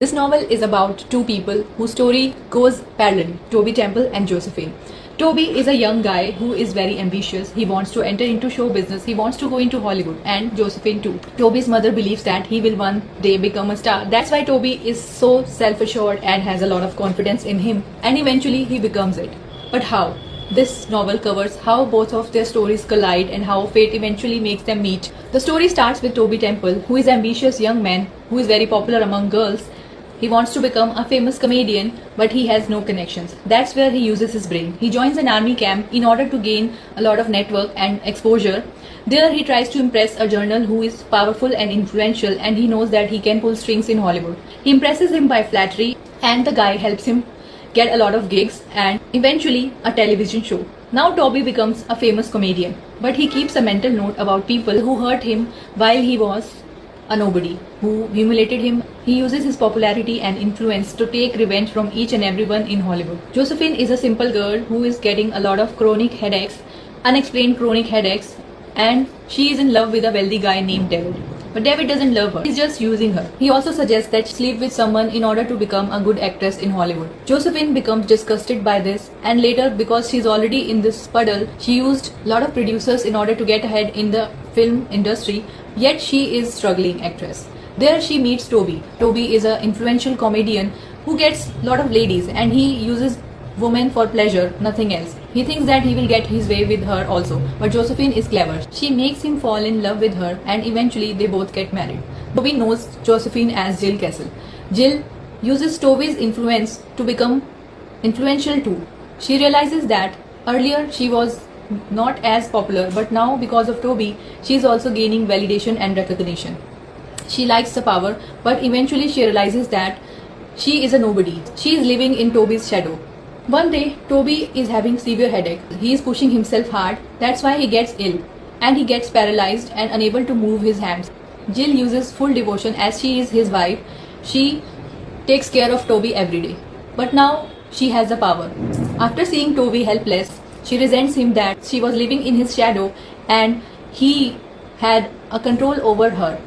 This novel is about two people whose story goes parallel, Toby Temple and Josephine. Toby is a young guy who is very ambitious. He wants to enter into show business. He wants to go into Hollywood, and Josephine too. Toby's mother believes that he will one day become a star. That's why Toby is so self-assured and has a lot of confidence in him, and eventually he becomes it. But how? This novel covers how both of their stories collide and how fate eventually makes them meet. The story starts with Toby Temple, who is an ambitious young man who is very popular among girls. He wants to become a famous comedian, but he has no connections. That's where he uses his brain. He joins an army camp in order to gain a lot of network and exposure. There he tries to impress a journal who is powerful and influential, and he knows that he can pull strings in Hollywood. He impresses him by flattery, and the guy helps him get a lot of gigs and eventually a television show. Now Toby becomes a famous comedian, but he keeps a mental note about people who hurt him while he was a nobody, who humiliated him. He uses his popularity and influence to take revenge from each and everyone in Hollywood. Josephine is a simple girl who is getting a lot of chronic headaches, unexplained chronic headaches, and she is in love with a wealthy guy named David. But David doesn't love her. He's just using her. He also suggests that she sleep with someone in order to become a good actress in Hollywood. Josephine becomes disgusted by this, and later, because she's already in this puddle, she used a lot of producers in order to get ahead in the film industry, yet she is struggling actress. There she meets Toby. Toby is an influential comedian who gets a lot of ladies, and he uses women for pleasure, nothing else. He thinks that he will get his way with her also, but Josephine is clever. She makes him fall in love with her, and eventually they both get married. Toby knows Josephine as Jill Kessel. Jill uses Toby's influence to become influential too. She realizes that earlier she was not as popular, but now because of Toby, she is also gaining validation and recognition. She likes the power, but eventually she realizes that she is a nobody. She is living in Toby's shadow. One day, Toby is having severe headache. He is pushing himself hard. That's why he gets ill, and he gets paralyzed and unable to move his hands. Jill uses full devotion as she is his wife. She takes care of Toby every day. But now she has the power. After seeing Toby helpless, she resents him that she was living in his shadow and he had a control over her.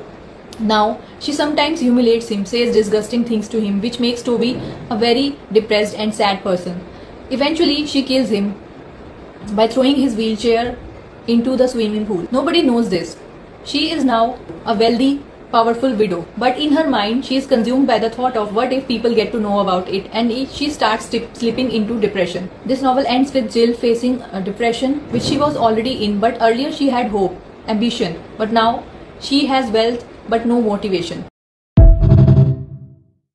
Now, she sometimes humiliates him, says disgusting things to him, which makes Toby a very depressed and sad person. Eventually, she kills him by throwing his wheelchair into the swimming pool. Nobody knows this. She is now a wealthy, powerful widow. But in her mind, she is consumed by the thought of what if people get to know about it, and she starts slipping into depression. This novel ends with Jill facing a depression, which she was already in, but earlier she had hope, ambition, but now she has wealth but no motivation.